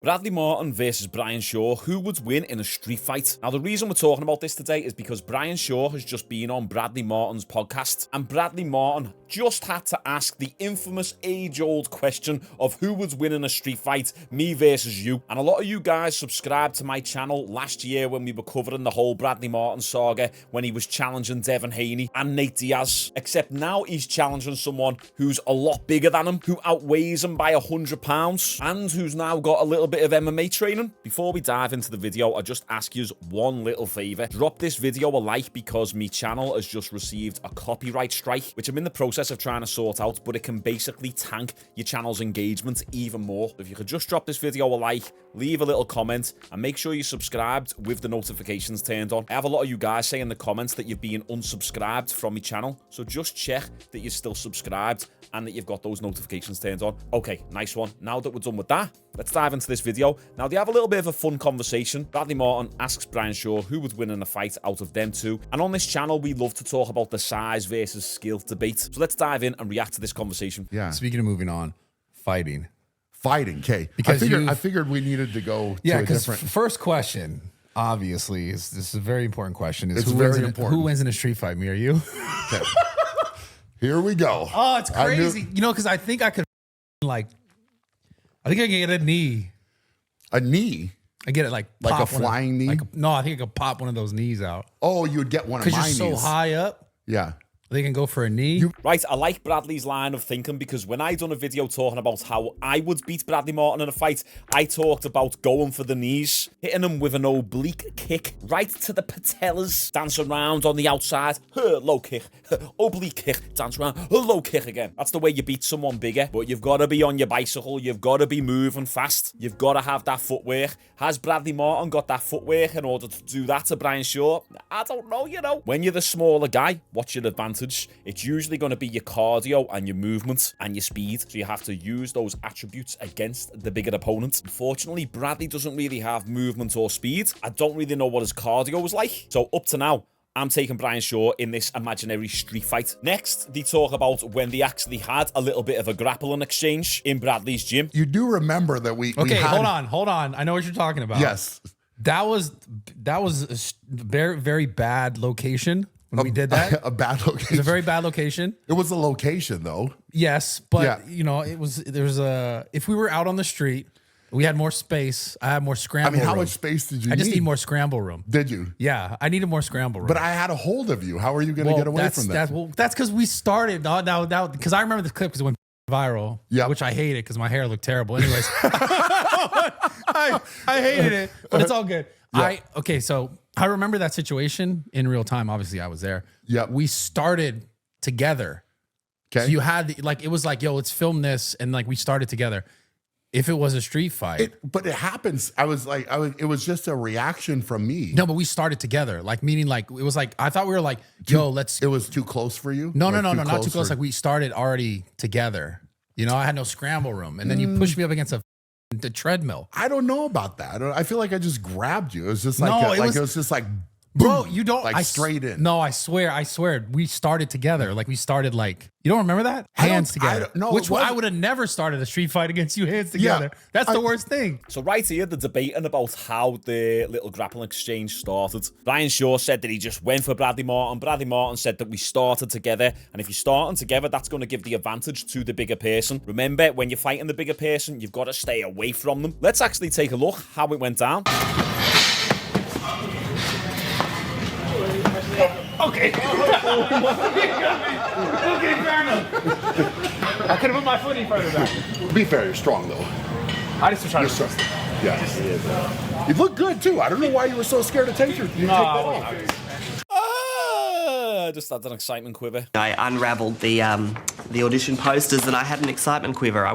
Bradley Martyn versus Brian Shaw. Who would win in a street fight? Now, the reason we're talking about this today is because Brian Shaw has just been on Bradley Martyn's podcast, and Bradley Martyn just had to ask the infamous age-old question of who would win in a street fight, me versus you. And a lot of you guys subscribed to my channel last year when we were covering the whole Bradley Martyn saga, when he was challenging Devin Haney and Nate Diaz. Except now he's challenging someone who's a lot bigger than him, who outweighs him by 100 pounds, and who's now got a little bit of MMA training. Before we dive into the video, I just ask you one little favor. Drop this video a like, because my channel has just received a copyright strike, which I'm in the process of trying to sort out, but it can basically tank your channel's engagement even more. If you could just drop this video a like, leave a little comment, and make sure you're subscribed with the notifications turned on. I have a lot of you guys say in the comments that you've been unsubscribed from my channel, so just check that you're still subscribed and that you've got those notifications turned on. Okay, nice one. Now that we're done with that, let's dive into this video. Now, they have a little bit of a fun conversation. Bradley Martyn asks Brian Shaw who would win in a fight out of them two. And on this channel, we love to talk about the size versus skill debate. So let's dive in and react to this conversation. Yeah. Speaking of moving on, fighting, Okay. Because I figured we needed to go to a different. First question, obviously, this is a very important question. It's very important. Who wins in a street fight, me or you? Okay. Here we go. Oh, it's crazy. You know, because I think I could, I think I can get a knee. A knee? I get it like a flying knee? No, I think I could pop one of those knees out. Oh, you would get one of my knees. Because you're so high up. Yeah. They can go for a knee. Right, I like Bradley's line of thinking, because when I done a video talking about how I would beat Bradley Martyn in a fight, I talked about going for the knees, hitting him with an oblique kick right to the patellas, dance around on the outside, low kick, oblique kick, dance around, low kick again. That's the way you beat someone bigger, but you've got to be on your bicycle, you've got to be moving fast, you've got to have that footwork. Has Bradley Martyn got that footwork in order to do that to Brian Shaw? I don't know, you know. When you're the smaller guy, what's your advantage? It's usually going to be your cardio and your movement and your speed, so you have to use those attributes against the bigger opponent. Unfortunately, Bradley doesn't really have movement or speed. I don't really know what his cardio was like, so up to now, I'm taking Brian Shaw in this imaginary street fight. Next, they talk about when they actually had a little bit of a grappling exchange in Bradley's gym. You do remember that we hold on. I know what you're talking about. Yes. That was a very, very bad location. When we did that, a bad location. It was a very bad location. It was a location, though. Yes, but Yeah. you know, if we were out on the street, we had more space. I had more scramble. How room. much space did you need? I just need more scramble room. Did you? Yeah, I needed more scramble room. But I had a hold of you. How are you going to get away from that? That's because we started now because I remember the clip because it went viral. Yeah, which I hated because my hair looked terrible. Anyways, I hated it, but it's all good. Yep. So I remember that situation in real time. Obviously, I was there. Yeah, we started together. Okay, so you had it was like, yo, let's film this, and we started together. If it was a street fight, but it happens. It was just a reaction from me. No, but we started together. Meaning it was I thought we were let's. It was too close for you. No, not too close. We started already together. You know, I had no scramble room, and then you pushed me up against the treadmill. I don't know about that. I feel like I just grabbed you. It was just it was just like, bro, you don't straight in. No, I swear, we started together. We started you don't remember that? Hands together. No, which I would have never started a street fight against you hands together. Yeah, that's the worst thing. So right here, the debating about how the little grappling exchange started. Brian Shaw said that he just went for Bradley Martyn. Bradley Martyn said that we started together. And if you're starting together, that's going to give the advantage to the bigger person. Remember, when you're fighting the bigger person, you've got to stay away from them. Let's actually take a look how it went down. Okay. Okay, fair enough. I could have put my foot in front of that. Be fair, you're strong though. I just was trying to stress it. Yeah. You look good too. I don't know why you were so scared to take that off. I just had an excitement quiver. I unraveled the audition posters and I had an excitement quiver.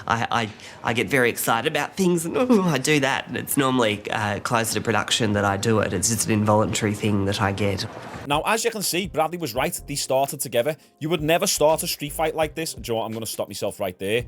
I get very excited about things and I do that. And it's normally closer to production that I do it. It's just an involuntary thing that I get. Now, as you can see, Bradley was right. They started together. You would never start a street fight like this. Do you know what? I'm going to stop myself right there.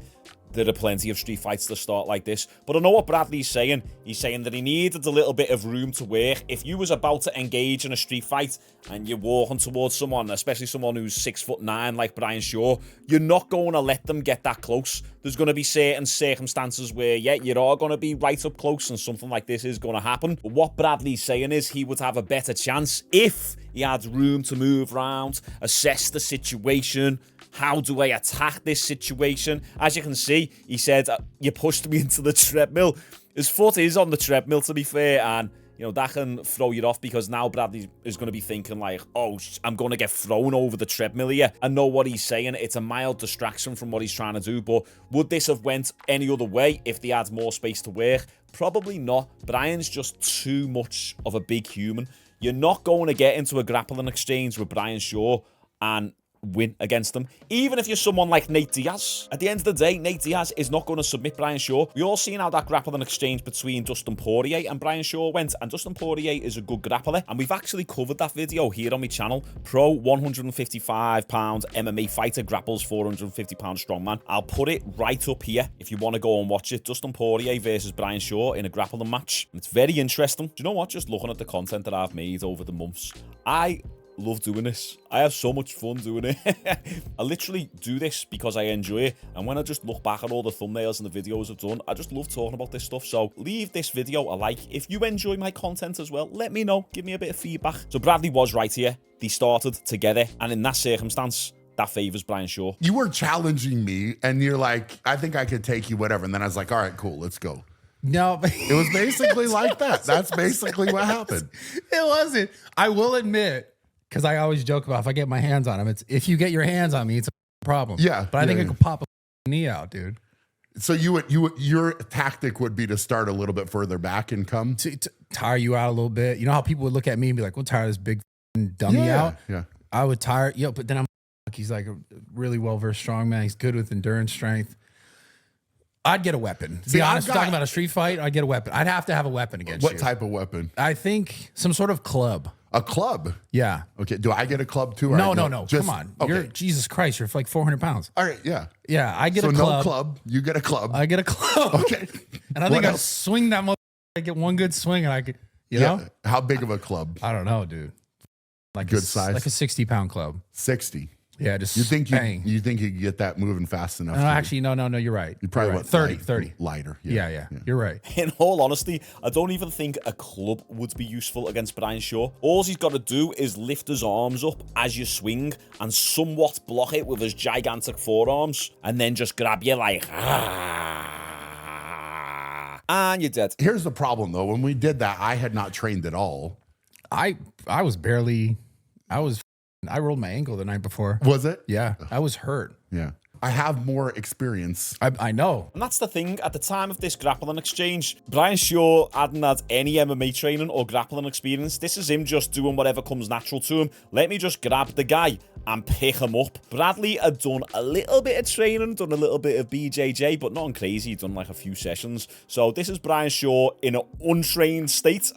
there are plenty of street fights that start like this. But I know what Bradley's saying. He's saying that he needed a little bit of room to work. If you was about to engage in a street fight and you're walking towards someone, especially someone who's 6'9" like Bryan Shaw, you're not going to let them get that close. There's going to be certain circumstances where, yeah, you are going to be right up close and something like this is going to happen. But what Bradley's saying is he would have a better chance if he had room to move around, assess the situation. How do I attack this situation? As you can see, he said, you pushed me into the treadmill. His foot is on the treadmill, to be fair, and you know that can throw you off because now Bradley is going to be thinking like, oh, I'm going to get thrown over the treadmill here. I know what he's saying. It's a mild distraction from what he's trying to do, but would this have went any other way if they had more space to work? Probably not. Bryan's just too much of a big human. You're not going to get into a grappling exchange with Bryan Shaw and win against them. Even if you're someone like Nate Diaz. At the end of the day, Nate Diaz is not going to submit Bryan Shaw. We all seen how that grappling exchange between Dustin Poirier and Bryan Shaw went, and Dustin Poirier is a good grappler, and we've actually covered that video here on my channel. Pro 155-pound MMA fighter grapples 450-pound strongman. I'll put it right up here if you want to go and watch it. Dustin Poirier versus Bryan Shaw in a grappling match. It's very interesting. Do you know what? Just looking at the content that I've made over the months, I love doing this. I have so much fun doing it. I literally do this because I enjoy it, and when I just look back at all the thumbnails and the videos I've done, I just love talking about this stuff. So leave this video a like. If you enjoy my content as well, let me know. Give me a bit of feedback. So Bradley was right here. They started together, and in that circumstance, that favors Bryan Shaw. You were challenging me, and you're like, I think I could take you, whatever. And then I was like, all right, cool, let's go. No, but It was basically like that. That's basically what happened. it wasn't. I will admit, because I always joke about if I get my hands on him, it's if you get your hands on me, it's a problem. Yeah, but I think yeah, I could pop a knee out, dude. So your tactic would be to start a little bit further back and come To tire you out a little bit. You know how people would look at me and be like, "We'll tire this big dummy out." Yeah. I would tire, but then I'm like, he's like a really well-versed strongman. He's good with endurance strength. I'd get a weapon. To be honest, talking about a street fight, I'd get a weapon. I'd have to have a weapon against you. What type of weapon? I think some sort of club. A club? Yeah. Okay. Do I get a club too? No. Just, Come on. Okay. You're Jesus Christ. You're like 400 pounds. All right. Yeah. Yeah. I get So a club. no club. You get a club. I get a club. Okay. And I think I swing that mother. I get one good swing and I could, you know? How big of a club? I don't know, dude. Like Good size? Like a 60-pound club. 60. Yeah, just You think bang. you think you could get that moving fast enough? No, actually, no, you're right. You probably You're want right. 30. lighter. Yeah, you're right. In all honesty, I don't even think a club would be useful against Bryan Shaw. All he's got to do is lift his arms up as you swing and somewhat block it with his gigantic forearms, and then just grab you like, and you're dead. Here's the problem though. When we did that, I had not trained at all. I rolled my ankle the night before. Was it? Yeah, I was hurt. Yeah. I have more experience. I know. And that's the thing, at the time of this grappling exchange, Bryan Shaw hadn't had any MMA training or grappling experience. This is him just doing whatever comes natural to him. Let me just grab the guy and pick him up. Bradley had done a little bit of training, done a little bit of BJJ, but nothing crazy. He'd done like a few sessions. So this is Bryan Shaw in an untrained state.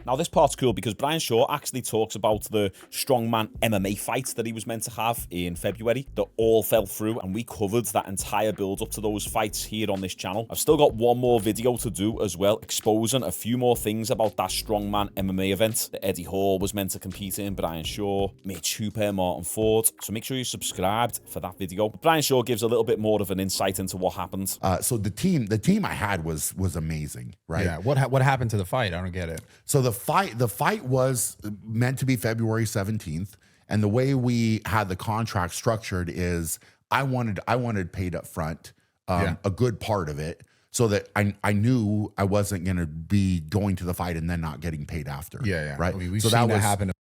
Now this part's cool because Bryan Shaw actually talks about the strongman MMA fight that he was meant to have in February that all fell through, and we covered that entire build up to those fights here on this channel. I've still got one more video to do as well, exposing a few more things about that strongman MMA event that Eddie Hall was meant to compete in, Bryan Shaw, Mitch Hooper, Martyn Ford. So make sure you're subscribed for that video. But Bryan Shaw gives a little bit more of an insight into what happened. So the team I had was amazing, right? Yeah. What happened to the fight? I don't get it. So the fight was meant to be February 17th, and the way we had the contract structured is I wanted paid up front, a good part of it, so that I knew I wasn't going to be going to the fight and then not getting paid after. Yeah. Right. I mean, we've so seen that was happen to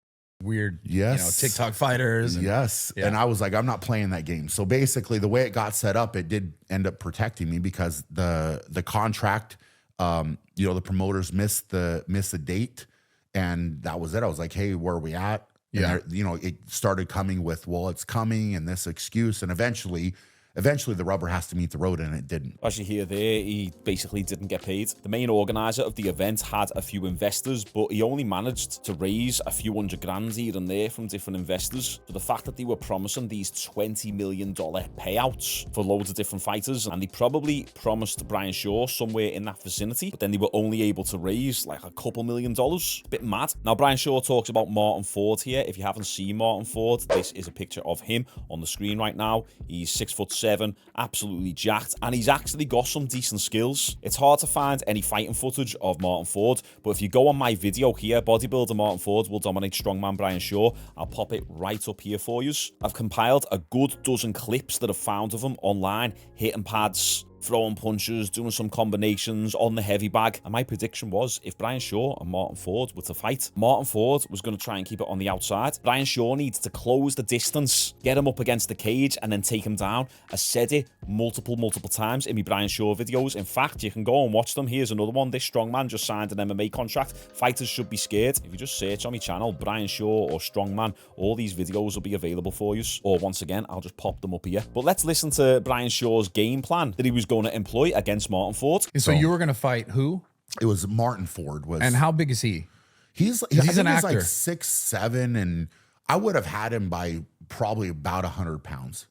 weird, TikTok fighters. And, yes. Yeah. And I was like, I'm not playing that game. So basically the way it got set up, it did end up protecting me because the contract, the promoters missed the date, and that was it. I was like, hey, where are we at? Yeah. And it started coming with, well, it's coming and this excuse. And eventually eventually the rubber has to meet the road, and it didn't. As you hear there, he basically didn't get paid. The main organizer of the event had a few investors, but he only managed to raise a few $100,000 here and there from different investors. So the fact that they were promising these $20 million payouts for loads of different fighters, and they probably promised Brian Shaw somewhere in that vicinity, but then they were only able to raise like a couple $1 million. A bit mad. Now, Brian Shaw talks about Martyn Ford here. If you haven't seen Martyn Ford, this is a picture of him on the screen right now. He's 6'7", absolutely jacked, and he's actually got some decent skills. It's hard to find any fighting footage of Martyn Ford, but if you go on my video here, Bodybuilder Martyn Ford will dominate Strongman Brian Shaw, I'll pop it right up here for you. I've compiled a good dozen clips that I've found of him online, hitting pads, throwing punches, doing some combinations on the heavy bag. And my prediction was, if Brian Shaw and Martyn Ford were to fight, Martyn Ford was going to try and keep it on the outside. Brian Shaw needs to close the distance, get him up against the cage, and then take him down. I said it multiple times in my Brian Shaw videos. In fact, you can go and watch them. Here's another one. This strongman just signed an MMA contract. Fighters should be scared. If you just search on my channel, Brian Shaw or Strongman, all these videos will be available for you. Or once again, I'll just pop them up here. But let's listen to Brian Shaw's game plan that he was going to employ against Martyn Ford. So you were going to fight who? It was Martyn Ford. And how big is he? He's an actor. Like 6'7", and I would have had him by probably about 100 pounds.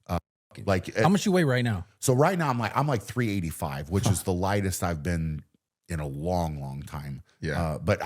How much you weigh right now? So right now I'm like 385, which is the lightest I've been in a long time. Yeah. But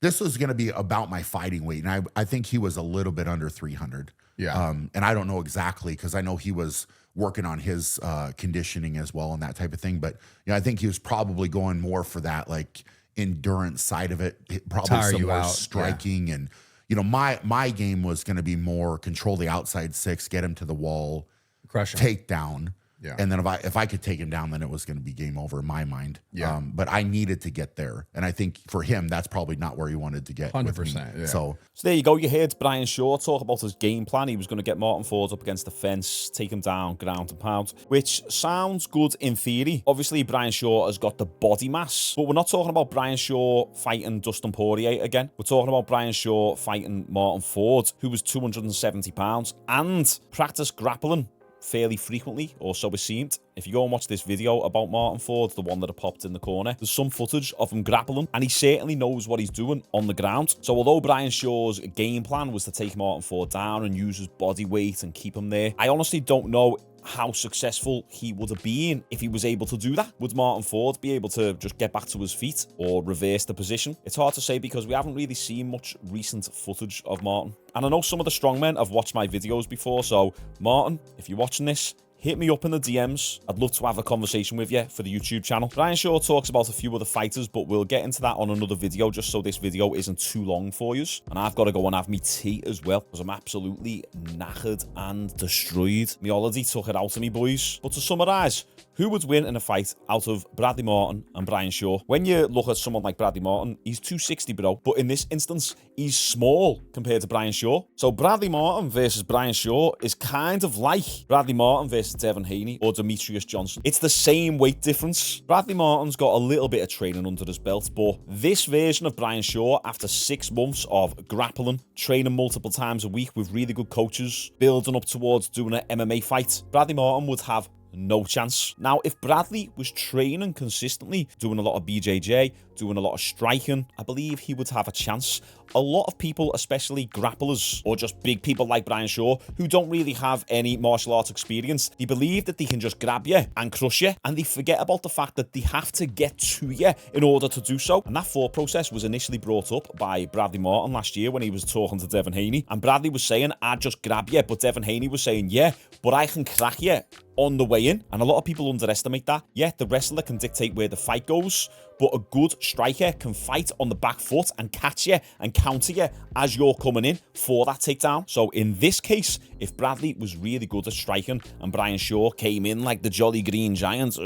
this was going to be about my fighting weight, and I think he was a little bit under 300. Yeah. And I don't know exactly, because I know he was working on his conditioning as well and that type of thing. But I think he was probably going more for that like endurance side of it. Probably Tire some you more out. striking, and my game was going to be more control the outside six, get him to the wall, Crush him. take down. Yeah. And then if I could take him down, then it was going to be game over in my mind. Yeah. But I needed to get there. And I think for him, that's probably not where he wanted to get. 100%. Yeah. So there you go. You heard Brian Shaw talk about his game plan. He was going to get Martyn Ford up against the fence, take him down, ground and pound, which sounds good in theory. Obviously, Brian Shaw has got the body mass, but we're not talking about Brian Shaw fighting Dustin Poirier again. We're talking about Brian Shaw fighting Martyn Ford, who was 270 pounds and practiced grappling fairly frequently, or so it seemed. If you go and watch this video about Martyn Ford, the one that I popped in the corner, there's some footage of him grappling, and he certainly knows what he's doing on the ground. So although Brian Shaw's game plan was to take Martyn Ford down and use his body weight and keep him there, I honestly don't know how successful he would have been if he was able to do that. Would Martyn Ford be able to just get back to his feet or reverse the position? It's hard to say because we haven't really seen much recent footage of Martyn. And I know some of the strongmen have watched my videos before, so Martyn, if you're watching this, hit me up in the DMs. I'd love to have a conversation with you for the YouTube channel. Brian Shaw talks about a few other fighters, but we'll get into that on another video just so this video isn't too long for you. And I've got to go and have me tea as well because I'm absolutely knackered and destroyed. Me holiday took it out of me, boys. But to summarise, who would win in a fight out of Bradley Martyn and Brian Shaw? When you look at someone like Bradley Martyn, he's 260, bro. But in this instance, he's small compared to Brian Shaw. So Bradley Martyn versus Brian Shaw is kind of like Bradley Martyn versus Devin Haney or Demetrius Johnson. It's the same weight difference. Bradley Martyn's got a little bit of training under his belt, but this version of Brian Shaw, after 6 months of grappling, training multiple times a week with really good coaches, building up towards doing an MMA fight, Bradley Martyn would have no chance. Now, if Bradley was training consistently, doing a lot of BJJ, doing a lot of striking, I believe he would have a chance. A lot of people, especially grapplers or just big people like Brian Shaw, who don't really have any martial arts experience, they believe that they can just grab you and crush you, and they forget about the fact that they have to get to you in order to do so. And that thought process was initially brought up by Bradley Martyn last year when he was talking to Devin Haney, and Bradley was saying, I'd just grab you, but Devin Haney was saying, yeah, but I can crack you on the way in. And a lot of people underestimate that. Yeah, the wrestler can dictate where the fight goes, but a good striker can fight on the back foot and catch you and counter you as you're coming in for that takedown. So in this case, if Bradley was really good at striking and Brian Shaw came in like the Jolly Green Giant,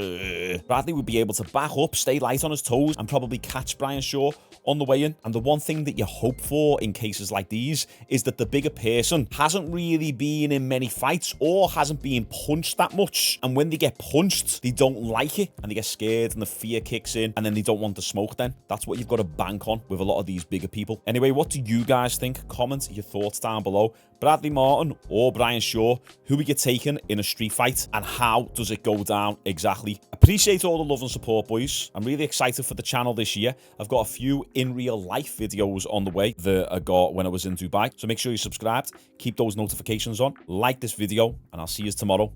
Bradley would be able to back up, stay light on his toes, and probably catch Brian Shaw on the way in. And the one thing that you hope for in cases like these is that the bigger person hasn't really been in many fights or hasn't been punched that much. And when they get punched, they don't like it and they get scared and the fear kicks in, and then they really don't want the smoke, then that's what you've got to bank on with a lot of these bigger people. Anyway, what do you guys think? Comment your thoughts down below. Bradley Martyn or Brian Shaw, who are you taking in a street fight, and how does it go down exactly? Appreciate all the love and support, boys. I'm really excited for the channel this year. I've got a few in real life videos on the way that I got when I was in Dubai, so make sure you're subscribed, keep those notifications on, like this video, and I'll see you tomorrow.